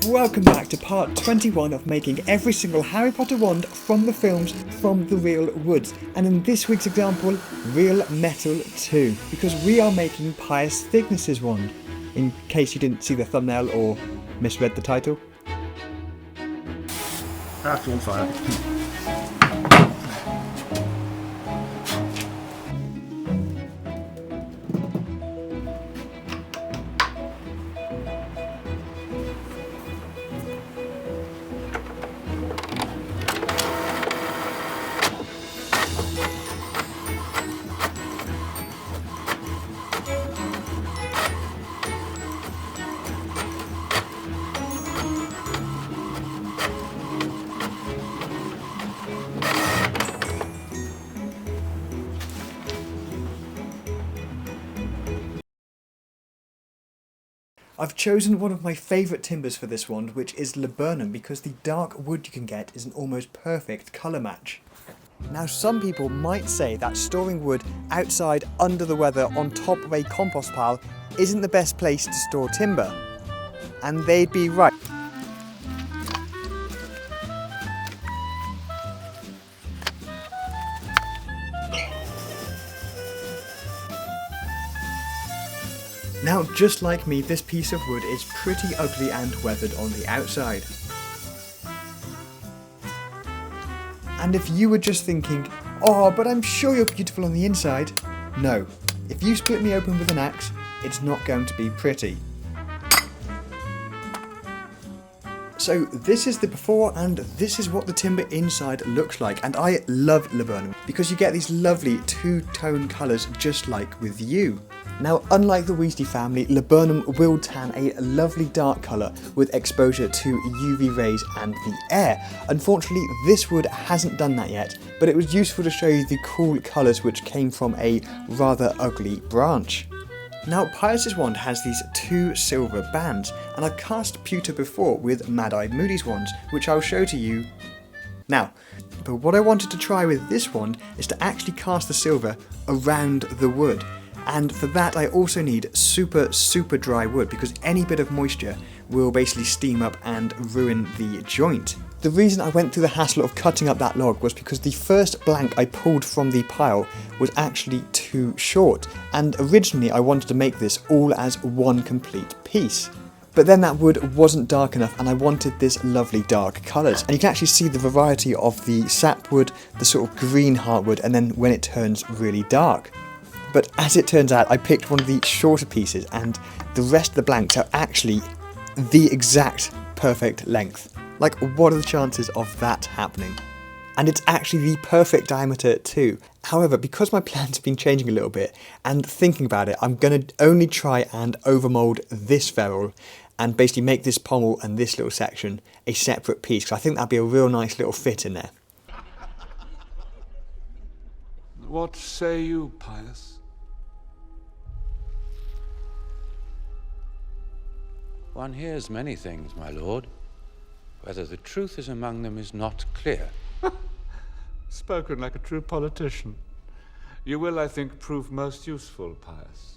Welcome back to part 21 of making every single Harry Potter wand from the films from the real woods, and in this week's example, real metal too, because we are making Pius Thicknesse's wand, in case you didn't see the thumbnail or misread the title. That's on fire. I've chosen one of my favourite timbers for this wand, which is laburnum, because the dark wood you can get is an almost perfect colour match. Now, some people might say that storing wood outside under the weather on top of a compost pile isn't the best place to store timber. And they'd be right. Now, just like me, this piece of wood is pretty ugly and weathered on the outside. And if you were just thinking, oh, but I'm sure you're beautiful on the inside, no. If you split me open with an axe, it's not going to be pretty. So this is the before and this is what the timber inside looks like, and I love laburnum because you get these lovely two-tone colours just like with you. Now, unlike the Weasley family, laburnum will tan a lovely dark colour with exposure to UV rays and the air. Unfortunately, this wood hasn't done that yet, but it was useful to show you the cool colours which came from a rather ugly branch. Now, Pius's wand has these two silver bands, and I've cast pewter before with Mad Eye Moody's wands, which I'll show to you now. But what I wanted to try with this wand is to actually cast the silver around the wood. And for that I also need super dry wood, because any bit of moisture will basically steam up and ruin the joint. The reason I went through the hassle of cutting up that log was because the first blank I pulled from the pile was actually too short, and originally I wanted to make this all as one complete piece. But then that wood wasn't dark enough and I wanted this lovely dark colours. And you can actually see the variety of the sapwood, the sort of green heartwood, and then when it turns really dark. But as it turns out, I picked one of the shorter pieces and the rest of the blanks are actually the exact perfect length. Like, what are the chances of that happening? And it's actually the perfect diameter too. However, because my plans have been changing a little bit and thinking about it, I'm going to only try and overmould this ferrule and basically make this pommel and this little section a separate piece, because I think that'd be a real nice little fit in there. What say you, Pius? One hears many things, my lord. Whether the truth is among them is not clear. Spoken like a true politician. You will, I think, prove most useful, Pius.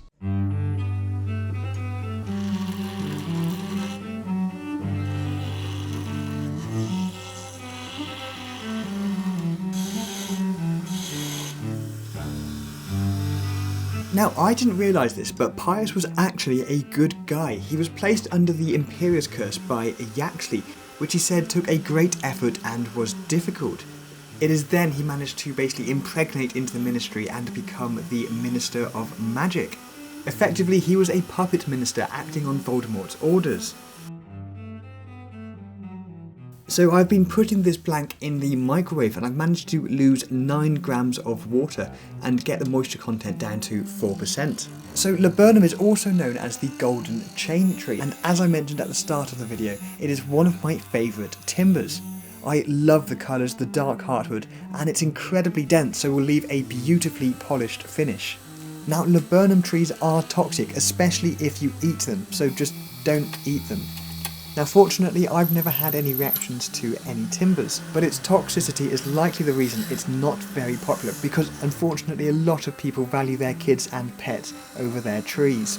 Now, I didn't realise this, but Pius was actually a good guy. He was placed under the Imperius Curse by Yaxley, which he said took a great effort and was difficult. It is then he managed to basically impregnate into the ministry and become the Minister of Magic. Effectively, he was a puppet minister acting on Voldemort's orders. So I've been putting this blank in the microwave and I've managed to lose 9 grams of water and get the moisture content down to 4%. So laburnum is also known as the golden chain tree, and as I mentioned at the start of the video, it is one of my favourite timbers. I love the colours, the dark heartwood, and it's incredibly dense, so will leave a beautifully polished finish. Now, laburnum trees are toxic, especially if you eat them, so just don't eat them. Now, fortunately, I've never had any reactions to any timbers, but its toxicity is likely the reason it's not very popular, because unfortunately a lot of people value their kids and pets over their trees.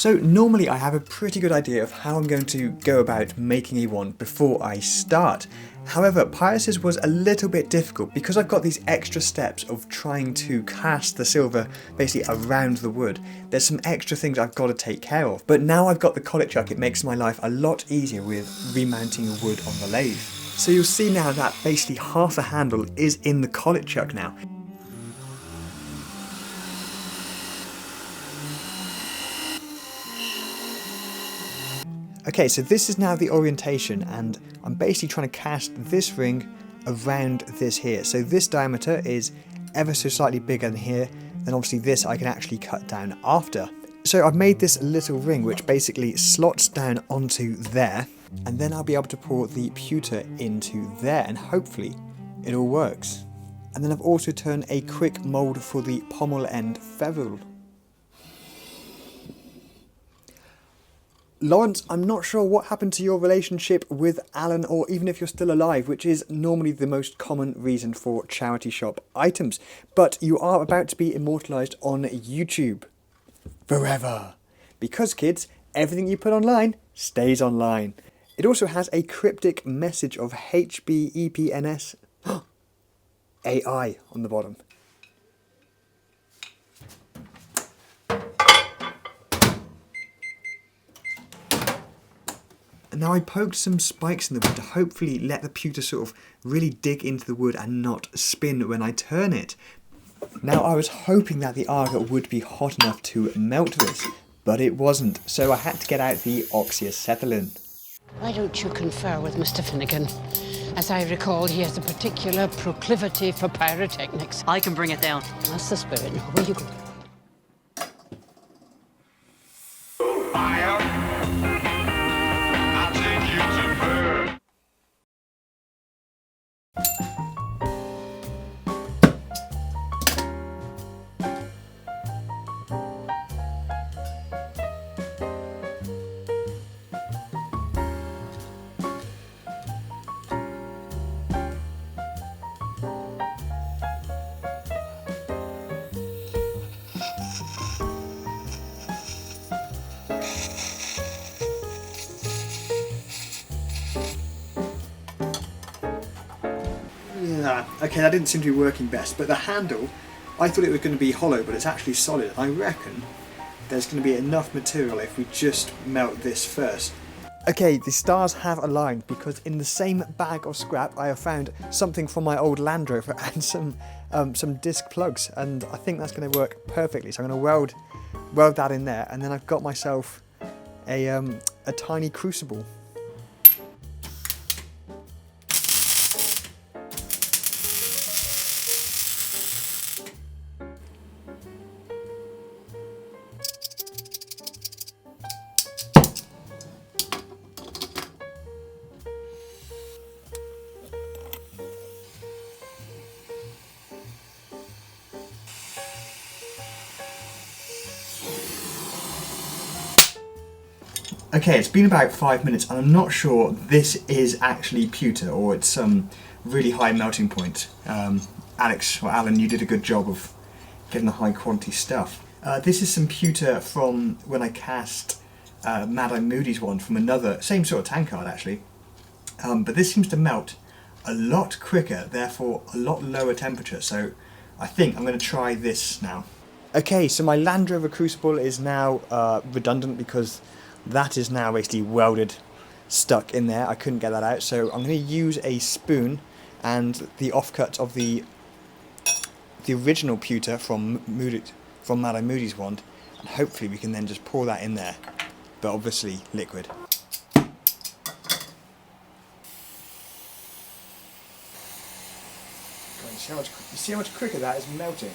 So normally I have a pretty good idea of how I'm going to go about making a wand before I start. However, Pius's was a little bit difficult because I've got these extra steps of trying to cast the silver basically around the wood. There's some extra things I've got to take care of. But now I've got the collet chuck, it makes my life a lot easier with remounting the wood on the lathe. So you'll see now that basically half the handle is in the collet chuck now. Okay, so this is now the orientation, and I'm basically trying to cast this ring around this here. So this diameter is ever so slightly bigger than here, then obviously this I can actually cut down after. So I've made this little ring which basically slots down onto there, and then I'll be able to pour the pewter into there, and hopefully it all works. And then I've also turned a quick mould for the pommel end ferrule. Lawrence, I'm not sure what happened to your relationship with Alan, or even if you're still alive, which is normally the most common reason for charity shop items, but you are about to be immortalised on YouTube. Forever. Because kids, everything you put online stays online. It also has a cryptic message of HBEPNS AI on the bottom. And now I poked some spikes in the wood to hopefully let the pewter sort of really dig into the wood and not spin when I turn it. Now I was hoping that the argot would be hot enough to melt this, but it wasn't, so I had to get out the oxyacetylene. Why don't you confer with Mr. Finnegan? As I recall, he has a particular proclivity for pyrotechnics. I can bring it down. That's the spirit. Now, where you go? Okay, that didn't seem to be working best, but the handle, I thought it was going to be hollow, but it's actually solid. I reckon there's going to be enough material if we just melt this first. Okay, the stars have aligned because in the same bag of scrap I have found something from my old Land Rover and some disc plugs, and I think that's going to work perfectly. So I'm going to weld that in there, and then I've got myself a tiny crucible. Okay, it's been about 5 minutes and I'm not sure this is actually pewter or it's some really high melting point. Alex, or Alan, you did a good job of getting the high quality stuff. This is some pewter from when I cast Mad-Eye Moody's one from another, same sort of tankard actually. But this seems to melt a lot quicker, therefore a lot lower temperature, so I think I'm going to try this now. Okay, so my Land Rover crucible is now redundant because that is now basically welded, stuck in there. I couldn't get that out, so I'm going to use a spoon and the offcut of the original pewter from Mad-Eye Moody's wand, and hopefully we can then just pour that in there, but obviously liquid. You see how much quicker that is melting?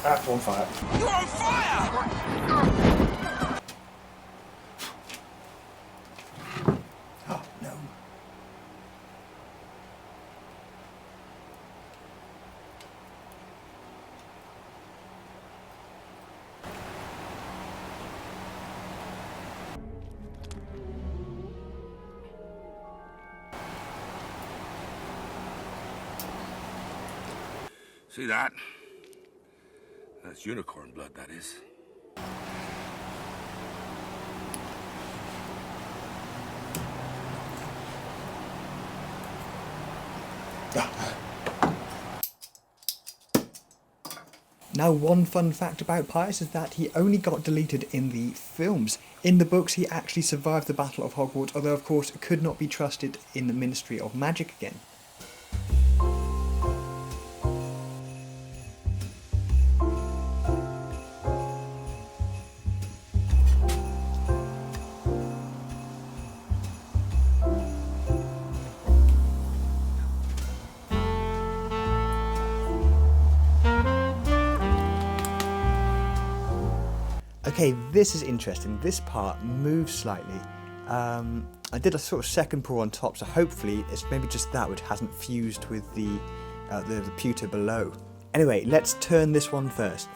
That's on fire. You're on fire! Oh, no. See that? That's unicorn blood, that is. Now, one fun fact about Pius is that he only got deleted in the films. In the books, he actually survived the Battle of Hogwarts, although of course could not be trusted in the Ministry of Magic again. Okay, this is interesting. This part moves slightly. I did a sort of second pour on top, so hopefully it's maybe just that which hasn't fused with the pewter below. Anyway, let's turn this one first.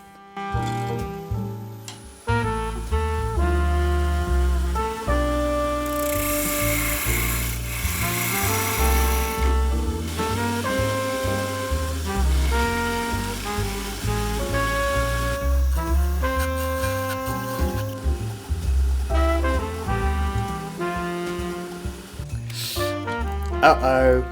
Uh-oh.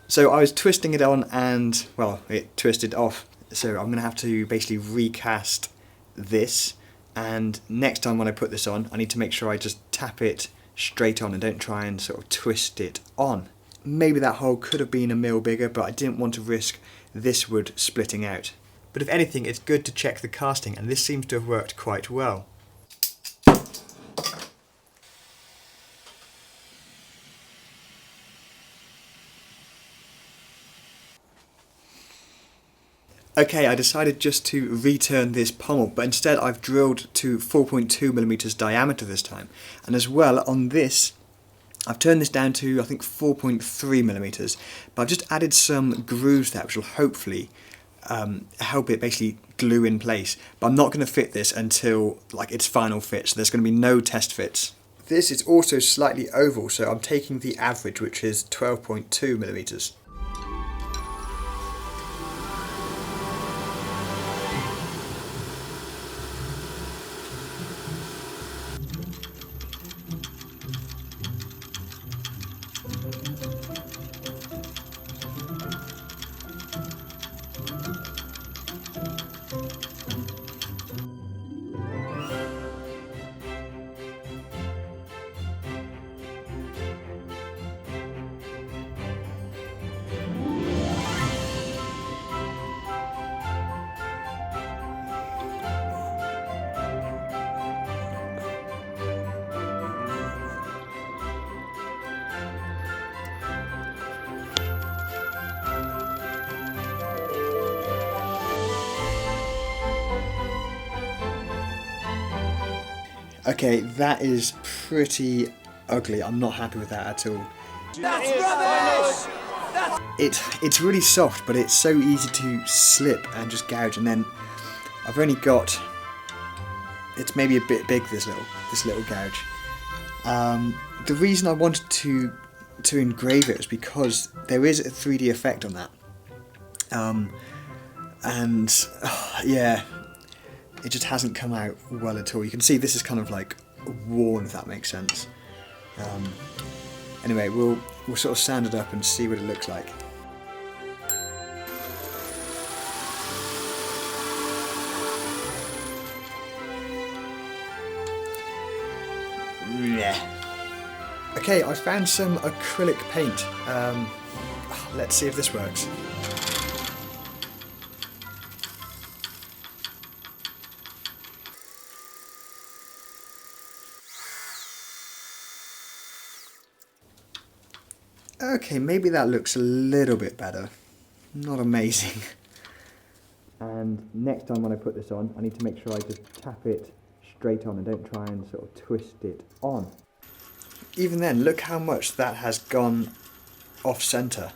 So I was twisting it on and, well, it twisted off. So I'm going to have to basically recast this. And next time when I put this on, I need to make sure I just tap it straight on and don't try and sort of twist it on. Maybe that hole could have been a mil bigger, but I didn't want to risk this wood splitting out. But if anything, it's good to check the casting, and this seems to have worked quite well. Okay, I decided just to return this pommel, but instead I've drilled to 4.2mm diameter this time. And as well, on this, I've turned this down to, I think, 4.3mm, but I've just added some grooves there, which will hopefully help it basically glue in place. But I'm not going to fit this until like its final fit, so there's going to be no test fits. This is also slightly oval, so I'm taking the average, which is 12.2mm. Okay, that is pretty ugly. I'm not happy with that at all. That's rubbish! It's really soft, but it's so easy to slip and just gouge. And then I've only got, it's maybe a bit big, this little gouge. The reason I wanted to engrave it was because there is a 3D effect on that. Yeah. It just hasn't come out well at all. You can see this is kind of like worn, if that makes sense. Anyway, we'll sort of sand it up and see what it looks like. Yeah. Okay, I found some acrylic paint. Let's see if this works. Okay, maybe that looks a little bit better. Not amazing. And next time when I put this on, I need to make sure I just tap it straight on and don't try and sort of twist it on. Even then, look how much that has gone off center.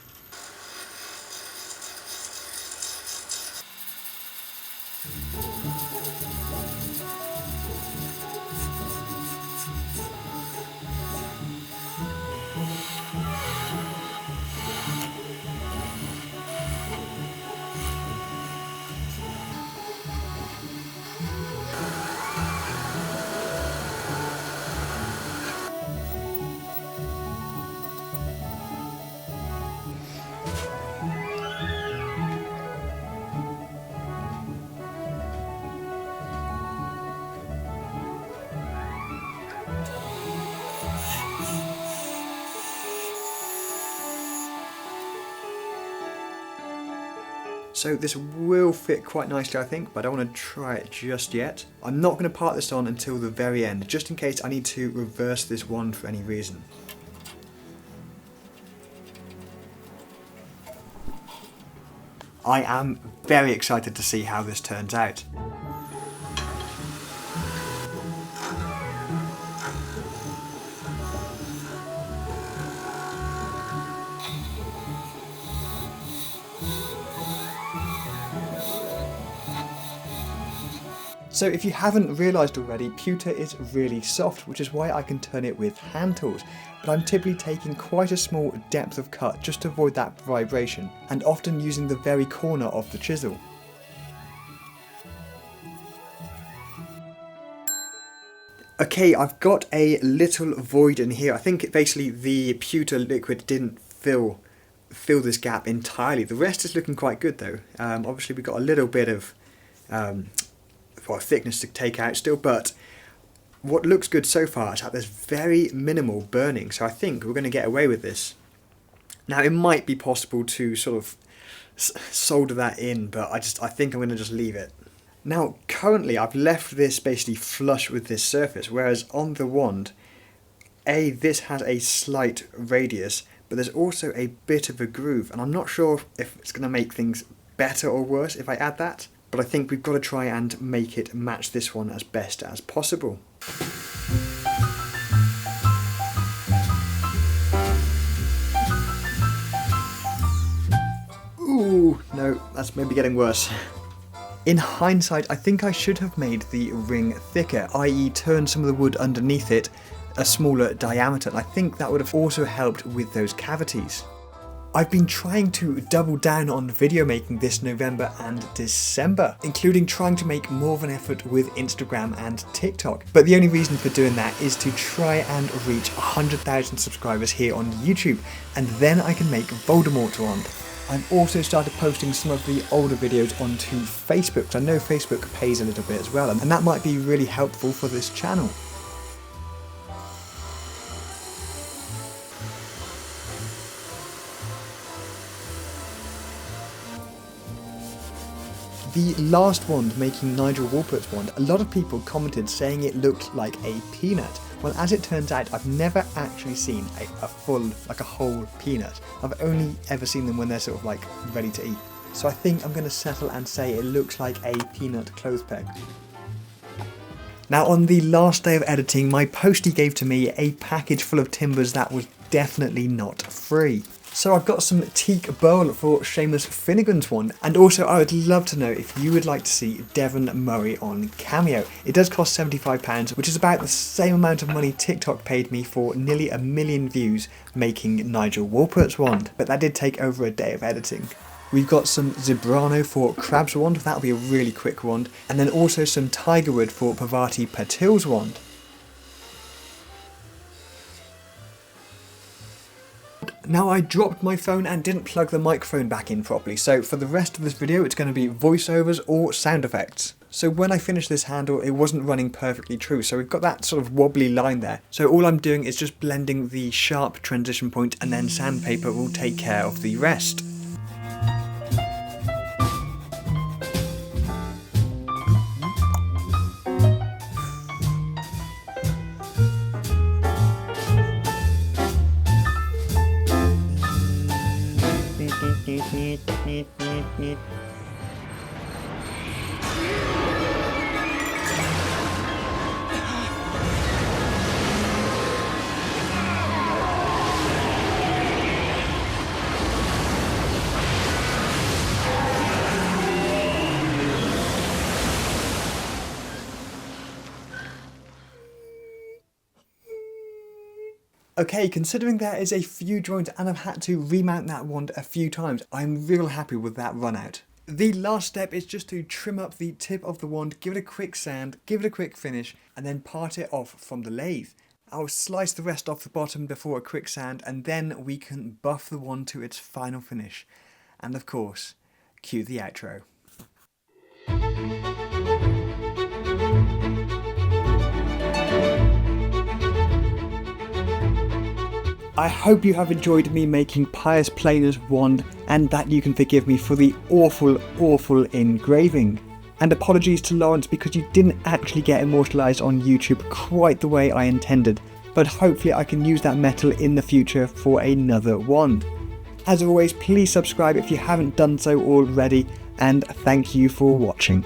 So this will fit quite nicely, I think, but I don't want to try it just yet. I'm not going to part this on until the very end, just in case I need to reverse this wand for any reason. I am very excited to see how this turns out. So if you haven't realised already, pewter is really soft, which is why I can turn it with hand tools. But I'm typically taking quite a small depth of cut just to avoid that vibration, and often using the very corner of the chisel. Okay, I've got a little void in here. I think basically the pewter liquid didn't fill this gap entirely. The rest is looking quite good though. Obviously we've got a little bit of thickness to take out still, but what looks good so far is that there's very minimal burning, so I think we're going to get away with this. Now it might be possible to sort of solder that in, but I think I'm going to just leave it. Now currently I've left this basically flush with this surface, whereas on the wand, this has a slight radius, but there's also a bit of a groove, and I'm not sure if it's going to make things better or worse if I add that. But I think we've got to try and make it match this one as best as possible. Ooh, no, that's maybe getting worse. In hindsight, I think I should have made the ring thicker, i.e. turned some of the wood underneath it a smaller diameter, and I think that would have also helped with those cavities. I've been trying to double down on video making this November and December, including trying to make more of an effort with Instagram and TikTok. But the only reason for doing that is to try and reach 100,000 subscribers here on YouTube, and then I can make Voldemort wand. I've also started posting some of the older videos onto Facebook, because I know Facebook pays a little bit as well, and that might be really helpful for this channel. The last wand, making Nigel Walpert's wand, a lot of people commented saying it looked like a peanut. Well, as it turns out, I've never actually seen a full, like a whole peanut. I've only ever seen them when they're sort of like ready to eat. So I think I'm going to settle and say it looks like a peanut clothes peg. Now on the last day of editing, my postie gave to me a package full of timbers that was definitely not free. So I've got some teak bowl for Seamus Finnegan's wand, and also I would love to know if you would like to see Devon Murray on Cameo. It does cost £75, which is about the same amount of money TikTok paid me for nearly 1 million views making Nigel Walpert's wand, but that did take over a day of editing. We've got some Zebrano for Crab's wand, that'll be a really quick wand, and then also some Tigerwood for Parvati Patil's wand. Now I dropped my phone and didn't plug the microphone back in properly, so for the rest of this video it's going to be voiceovers or sound effects. So when I finished this handle it wasn't running perfectly true, so we've got that sort of wobbly line there. So all I'm doing is just blending the sharp transition point, and then sandpaper will take care of the rest. Okay, considering there is a few joints and I've had to remount that wand a few times, I'm real happy with that run out. The last step is just to trim up the tip of the wand, give it a quick sand, give it a quick finish, and then part it off from the lathe. I'll slice the rest off the bottom before a quick sand, and then we can buff the wand to its final finish. And of course, cue the outro. I hope you have enjoyed me making Pius Planer's wand and that you can forgive me for the awful engraving. And apologies to Lawrence because you didn't actually get immortalised on YouTube quite the way I intended, but hopefully I can use that metal in the future for another wand. As always, please subscribe if you haven't done so already, and thank you for watching.